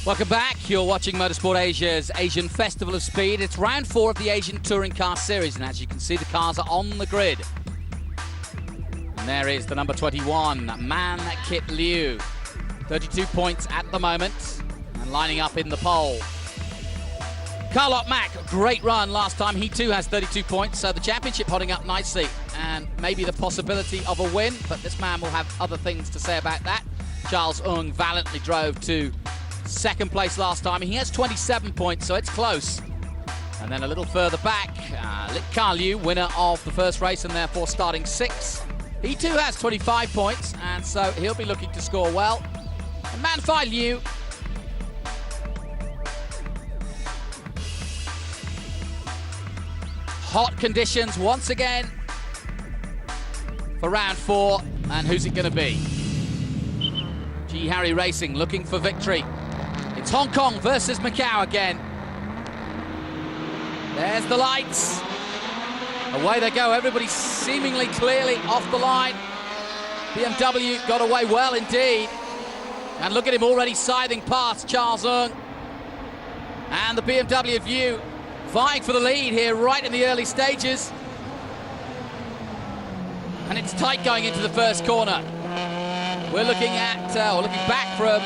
Welcome back. You're watching Motorsport Asia's Asian Festival of Speed. It's round 4 of the Asian Touring Car Series, and as you can see, the cars are on the grid. And there is the number 21, Man Kit Liu. 32 points at the moment, and lining up in the pole. Carlot Mack, great run last time. He too has 32 points, so the championship holding up nicely, and maybe the possibility of a win, but this man will have other things to say about that. Charles Ng valiantly drove to second place last time. He has 27 points, so it's close. And then a little further back, MACAU Liu, winner of the first race and therefore starting 6th. He too has 25 points, and so he'll be looking to score well. And MACAU Liu, hot conditions once again for round 4, and who's it going to be? G. Harry Racing looking for victory. It's Hong Kong versus MACAU again. There's the lights. Away they go, everybody seemingly clearly off the line. BMW got away well indeed. And look at him already scything past Charles Ng. And the BMW View vying for the lead here right in the early stages. And it's tight going into the first corner. We're looking at, looking back from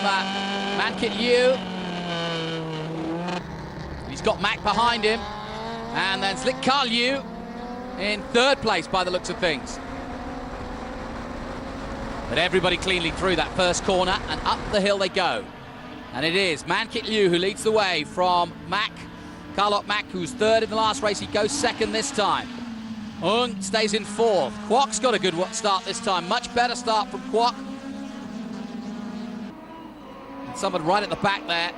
Man Kit Liu. He's got Mac behind him. And then MACAU Liu in 3rd place by the looks of things. But everybody cleanly through that first corner, and up the hill they go. And it is Man Kit Liu who leads the way from Mac. Carlot Mack, who's 3rd in the last race, he goes 2nd this time. Ng stays in 4th. Kwok's got a good start this time, much better start from Kwok. And someone right at the back there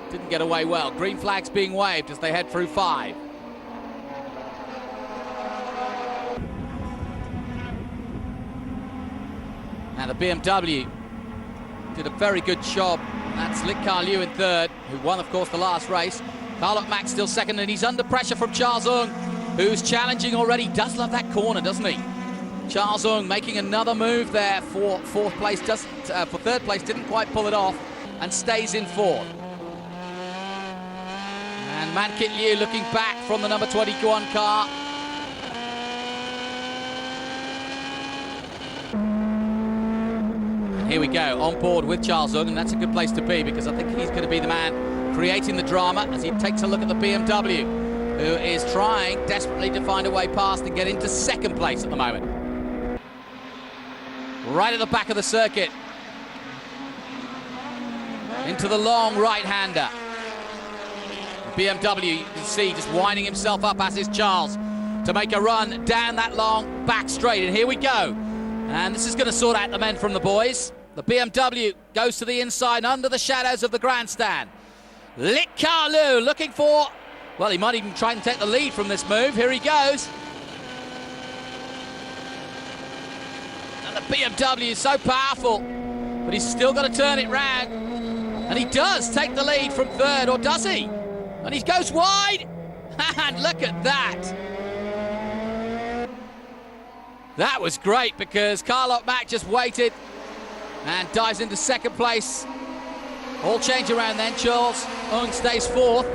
didn't get away well. Green flags being waved as they head through 5. Now the BMW did a very good job. That's MACAU Liu in 3rd, who won, of course, the last race. Carlot Mack still 2nd, and he's under pressure from Charles Ng, who's challenging already. Does love that corner, doesn't he? Charles Ng making another move there for 4th place, for 3rd place, didn't quite pull it off, and stays in 4th. And Man Kit Liu looking back from the number 21 car. Here we go, on board with Charles Ng, and that's a good place to be, because I think he's going to be the man creating the drama as he takes a look at the BMW, who is trying desperately to find a way past and get into 2nd place at the moment. Right at the back of the circuit. Into the long right-hander. BMW, you can see, just winding himself up, as is Charles, to make a run down that long back straight. And here we go. And this is going to sort out the men from the boys. The BMW goes to the inside under the shadows of the grandstand. MACAU Liu looking for, well, he might even try and take the lead from this move. Here he goes. And the BMW is so powerful, but he's still got to turn it round. And he does take the lead from 3rd, or does he? And he goes wide. And look at that. That was great, because Carlot Mack just waited and dives into 2nd place. All change around then. Charles Ng stays 4th.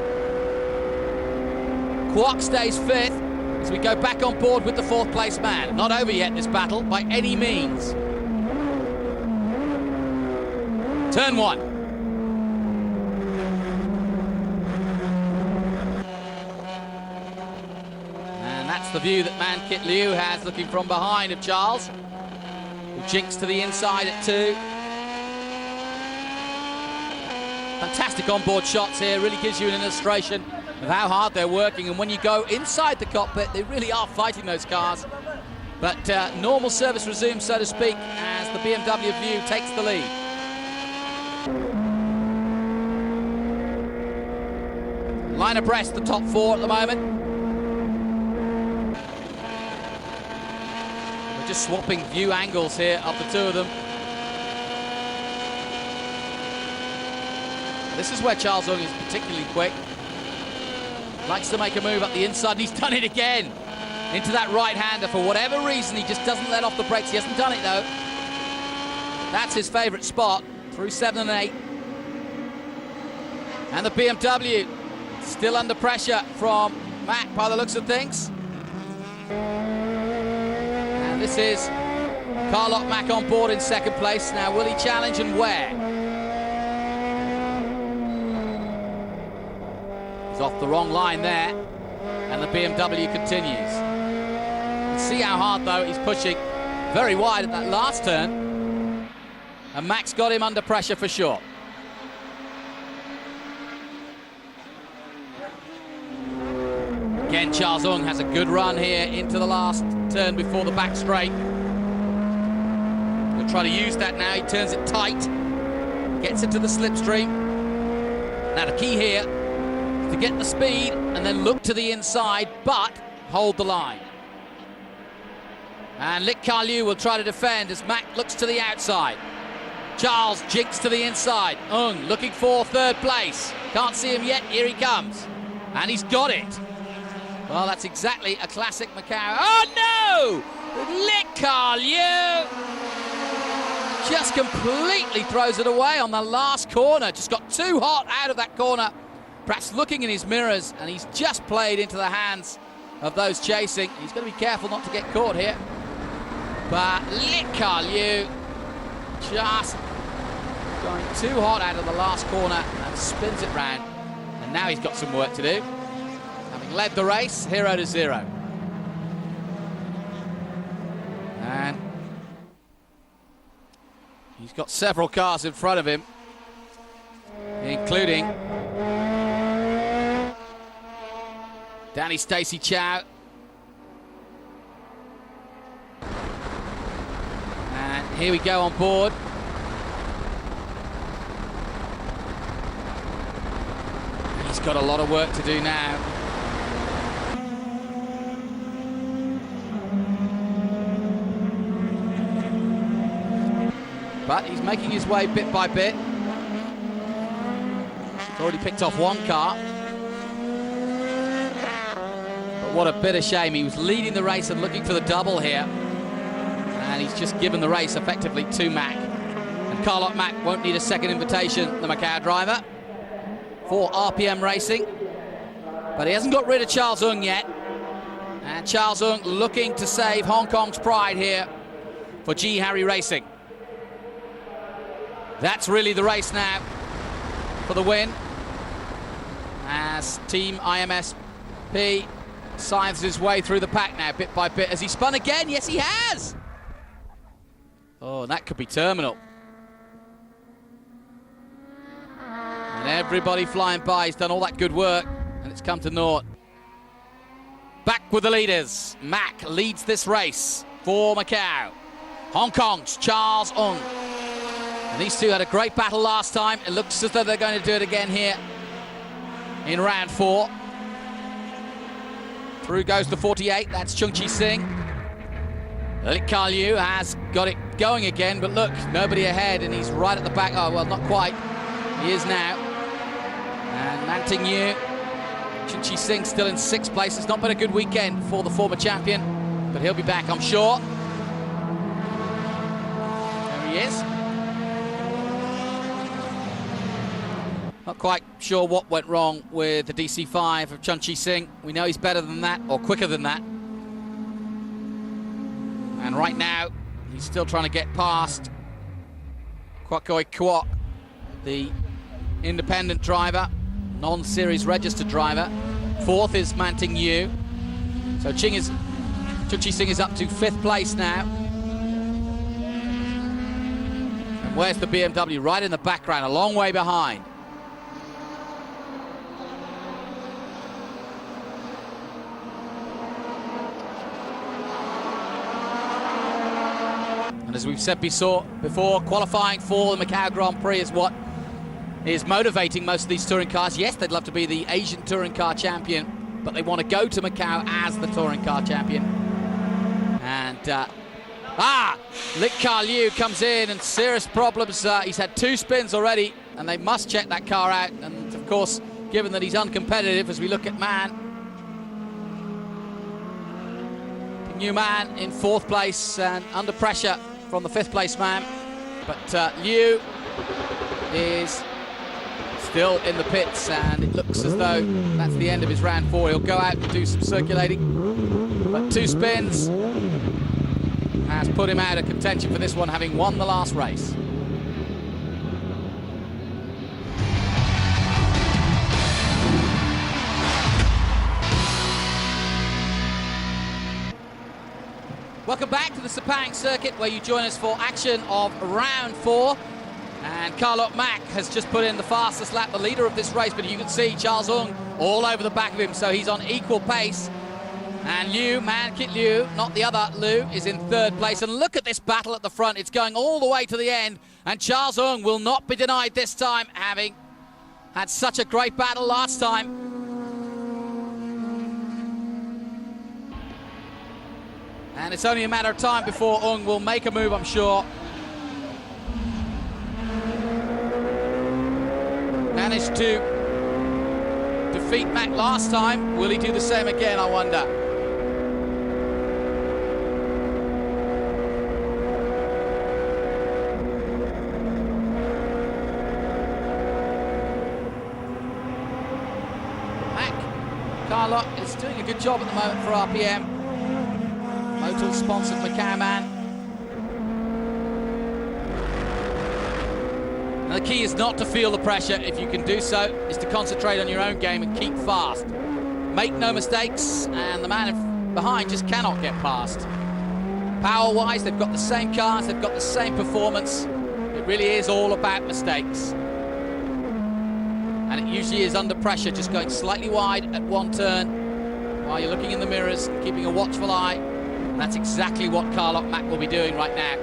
Kwok stays 5th as we go back on board with the 4th place man. Not over yet, this battle, by any means. Turn 1. And that's the view that Man Kit Liu has, looking from behind of Charles, who jinks to the inside at 2. Fantastic onboard shots here, really gives you an illustration of how hard they're working, and when you go inside the cockpit, they really are fighting those cars. But normal service resumes, so to speak, as the BMW View takes the lead. Line abreast the top 4 at the moment. We're just swapping view angles here of the 2 of them. This is where Charles Ng is particularly quick. Likes to make a move up the inside, and he's done it again. Into that right-hander. For whatever reason, he just doesn't let off the brakes. He hasn't done it, though. That's his favourite spot, through 7 and 8. And the BMW still under pressure from Mac by the looks of things. And this is Carlock Mac on board in second place. Now, will he challenge and where? He's off the wrong line there, and the BMW continues. See how hard, though, he's pushing very wide at that last turn. And Mac's got him under pressure for sure. Again, Charles Ung has a good run here into the last turn before the back straight. He'll try to use that now. He turns it tight, gets into the slipstream. Now the key here is to get the speed and then look to the inside, but hold the line. And Lik Ka Liu will try to defend as Mac looks to the outside. Charles jinks to the inside. Ung looking for third place. Can't see him yet. Here he comes. And he's got it. Well, that's exactly a classic MACAU. Oh, no! Lik Ka Liu just completely throws it away on the last corner. Just got too hot out of that corner. Perhaps looking in his mirrors, and he's just played into the hands of those chasing. He's got to be careful not to get caught here. But Lik Ka Liu just going too hot out of the last corner and spins it round. And now he's got some work to do. Having led the race, 0 to 0. And he's got several cars in front of him, including Danny Stacey Chow. And here we go on board. He's got a lot of work to do now. But he's making his way bit by bit. He's already picked off one car. But what a bitter shame. He was leading the race and looking for the double here. And he's just given the race effectively to Mac. And Carlock Mac won't need a second invitation, the MACAU driver, for RPM Racing. But he hasn't got rid of Charles Ung yet. And Charles Ung looking to save Hong Kong's pride here for G Harry Racing. That's really the race now for the win, as Team IMSP scythes his way through the pack now, bit by bit. Has he spun again? Yes, he has. Oh, and that could be terminal. And everybody flying by. He's done all that good work, and it's come to naught. Back with the leaders. Mac leads this race for MACAU. Hong Kong's Charles Ung. And these two had a great battle last time. It looks as though they're going to do it again here in round 4. Through goes the 48. That's Chung Chi Sing. Lik Ka Liu has got it going again, but look, nobody ahead, and he's right at the back. Oh, well, not quite. He is now. And Man Ting Yu, Chung Chi Sing still in 6th place. It's not been a good weekend for the former champion, but he'll be back, I'm sure. There he is. Not quite sure what went wrong with the DC5 of Chung Chi Sing. We know he's better than that, or quicker than that. And right now, he's still trying to get past Kwakoi Kwok, the independent driver, non-series registered driver. 4th is Man Ting Yu. So Chung Chi Sing is up to 5th place now. And where's the BMW? Right in the background, a long way behind. As we've said before, qualifying for the MACAU Grand Prix is what is motivating most of these touring cars. Yes, they'd love to be the Asian touring car champion, but they want to go to MACAU as the touring car champion. And, Lik Ka Liu comes in, and serious problems. He's had 2 spins already, and they must check that car out. And, of course, given that he's uncompetitive, as we look at Man, New Man in 4th place and under pressure from the 5th place man, but Liu is Still in the pits, and it looks as though that's the end of his round 4. He'll go out and do some circulating, but 2 spins has put him out of contention for this one, having won the last race. Welcome back to the Sepang circuit, where you join us for action of round 4. And Carlos Mack has just put in the fastest lap, the leader of this race, but you can see Charles Ng all over the back of him, so he's on equal pace. And Liu, Man-Kit Liu, not the other Liu, is in 3rd place. And look at this battle at the front. It's going all the way to the end, and Charles Ng will not be denied this time, having had such a great battle last time. And it's only a matter of time before Ng will make a move, I'm sure. Managed to defeat Mack last time. Will he do the same again, I wonder? Mack, Carlos is doing a good job at the moment for RPM. Motul sponsored MACAU man. And the key is not to feel the pressure. If you can do so, is to concentrate on your own game and keep fast. Make no mistakes, and the man behind just cannot get past. Power-wise, they've got the same cars, they've got the same performance. It really is all about mistakes. And it usually is under pressure, just going slightly wide at one turn while you're looking in the mirrors, keeping a watchful eye. And that's exactly what Carlos Mack will be doing right now,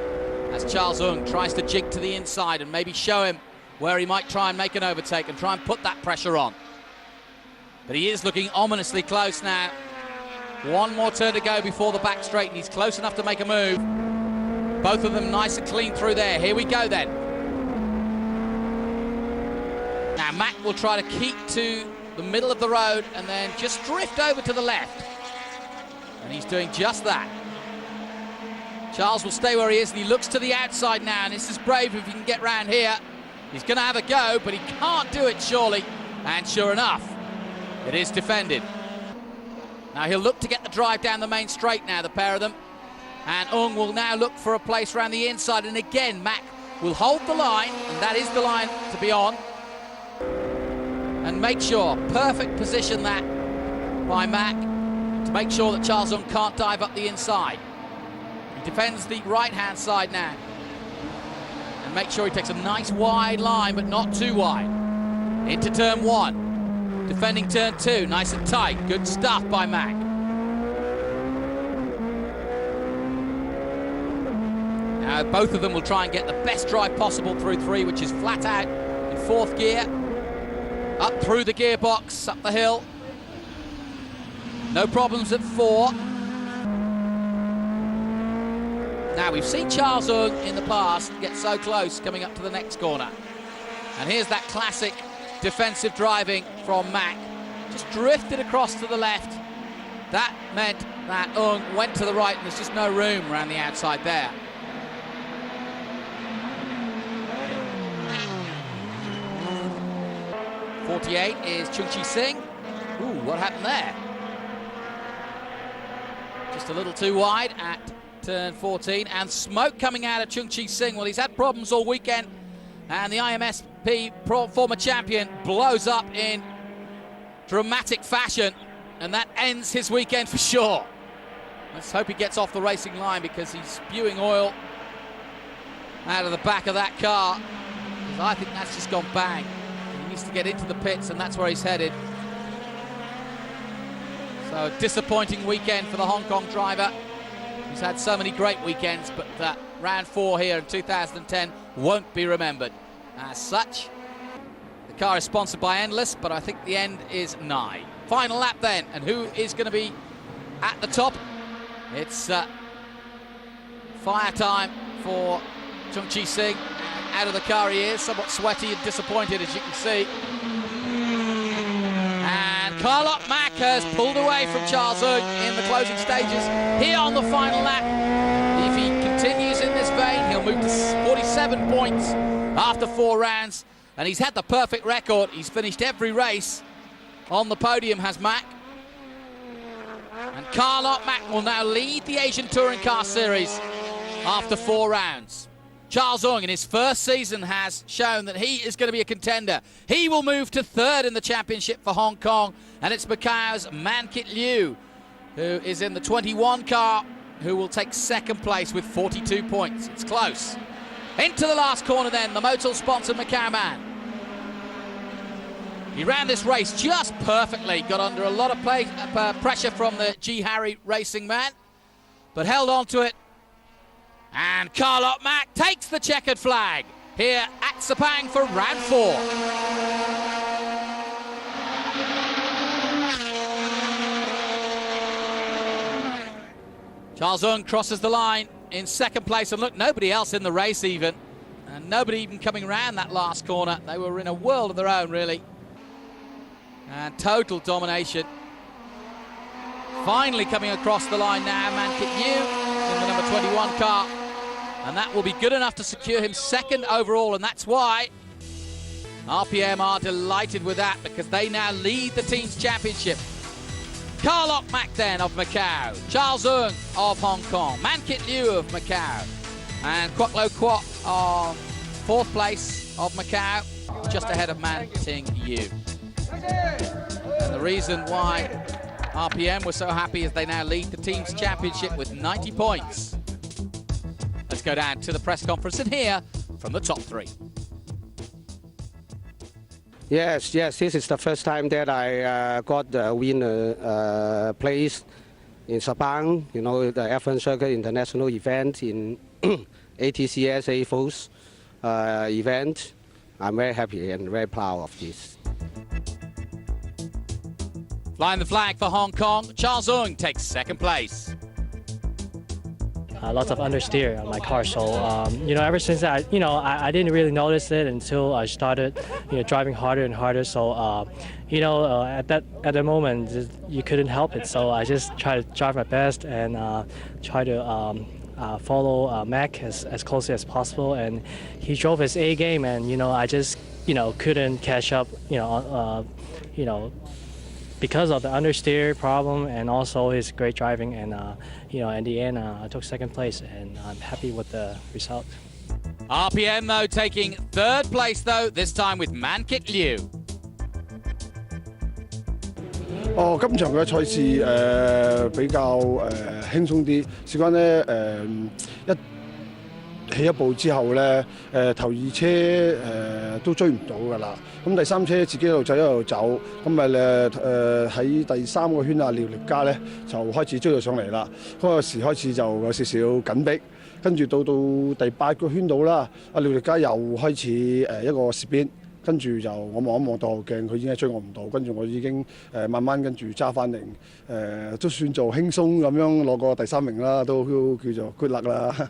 as Charles Ng tries to jig to the inside and maybe show him where he might try and make an overtake and try and put that pressure on. But he is looking ominously close now. One more turn to go before the back straight, and he's close enough to make a move. Both of them nice and clean through there. Here we go then. Now Mack will try to keep to the middle of the road and then just drift over to the left. And he's doing just that. Charles will stay where he is, and he looks to the outside now, and this is brave if he can get round here. He's going to have a go, but he can't do it, surely. And sure enough, it is defended. Now he'll look to get the drive down the main straight now, the pair of them. And Ng will now look for a place around the inside, and again, Mack will hold the line, and that is the line to be on. And make sure, perfect position that by Mack, to make sure that Charles Ng can't dive up the inside. He defends the right-hand side now. And make sure he takes a nice wide line, but not too wide. Into turn 1. Defending turn 2, nice and tight. Good stuff by Mack. Now both of them will try and get the best drive possible through 3, which is flat out in 4th gear. Up through the gearbox, up the hill. No problems at 4. Now, we've seen Charles Ng in the past get so close coming up to the next corner. And here's that classic defensive driving from Mack. Just drifted across to the left. That meant that Ng went to the right, and there's just no room around the outside there. .48 is Chung-Chi Singh. Ooh, what happened there? Just a little too wide at turn 14, and smoke coming out of Chung-Chi Singh. Well, he's had problems all weekend, and the IMSP former champion blows up in dramatic fashion, and that ends his weekend for sure. Let's hope he gets off the racing line, because he's spewing oil out of the back of that car, because I think that's just gone bang. He needs to get into the pits, and that's where he's headed. So, disappointing weekend for the Hong Kong driver. He's had so many great weekends, but round 4 here in 2010 won't be remembered. As such, the car is sponsored by Endless, but I think the end is nigh. Final lap then, and who is going to be at the top? It's fire time for Chung-Chi Singh. Out of the car he is, somewhat sweaty and disappointed, as you can see. And Carlos Mack has pulled away from Charles Ng in the closing stages here on the final lap. If he continues in this vein, he'll move to 47 points after 4 rounds. And he's had the perfect record. He's finished every race on the podium, has Mac. And Carl Mac will now lead the Asian Touring Car Series after 4 rounds. Charles Ng in his first season has shown that he is going to be a contender. He will move to 3rd in the championship for Hong Kong, and it's Macau's Man Kit Liu, who is in the 21 car, who will take 2nd place with 42 points. It's close. Into the last corner then, the Motul-sponsored Macau man. He ran this race just perfectly, got under a lot of pressure from the G. Harry Racing man, but held on to it. And Carl Mac takes the checkered flag here at Sepang for round 4. Charles Ng crosses the line in 2nd place, and look, nobody else in the race even, and nobody even coming around that last corner. They were in a world of their own, really. And total domination. Finally coming across the line now, Man Kit Liu in the number 21 car. And that will be good enough to secure him 2nd overall, and that's why RPM are delighted with that, because they now lead the team's championship. Carl Mac then of Macau, Charles Ng of Hong Kong, Man Kit Liu of Macau, and Kwok Lo Kwok of 4th place of Macau, just ahead of Man Ting Yu. And the reason why RPM were so happy is they now lead the team's championship with 90 points. Let's go down to the press conference and hear from the top 3. Yes, this is the first time that I got the winner place in Sepang, you know, the F1 Circuit International event in atcs afos event. I'm very happy and very proud of this. Flying the flag for Hong Kong, Charles Ng takes 2nd place. Lots of understeer on my car, so you know, ever since I didn't really notice it until I started, driving harder and harder. So you know, at the moment you couldn't help it. So I just try to drive my best and try to follow Mac as closely as possible. And he drove his A game, and I just couldn't catch up. Because of the understeer problem and also his great driving, and in the end I took 2nd place, and I'm happy with the result. RPM though taking 3rd place though, this time with Man Kit Liu. 今場嘅賽事比較輕鬆啲，事關咧起一步之後咧，頭2車都追唔到㗎啦。咁第3車自己一路走，咁咪喺第3個圈廖力嘉咧就開始追到上嚟啦。嗰個時開始就有少少緊迫，跟住到第8個圈度啦，廖力嘉又開始一個蝕邊，跟住就我望一望倒後鏡，佢已經追我唔到，跟住我已經慢慢跟住揸翻嚟，都算做輕鬆咁樣攞個第3名啦，都叫做 good luck 啦。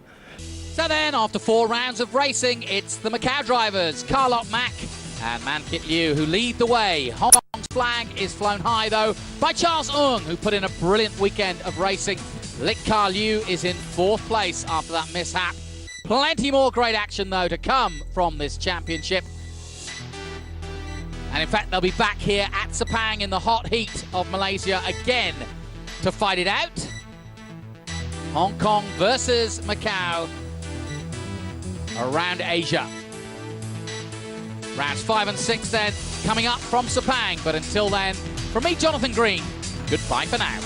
So then, after 4 rounds of racing, it's the Macau drivers, Carl Mac and Man Kit Liu, who lead the way. Hong Kong's flag is flown high, though, by Charles Ng, who put in a brilliant weekend of racing. Car Liu is in 4th place after that mishap. Plenty more great action, though, to come from this championship. And in fact, they'll be back here at Sepang in the hot heat of Malaysia again to fight it out. Hong Kong versus Macau around Asia. Rounds 5 and 6 then coming up from Sepang. But until then, from me, Jonathan Green, goodbye for now.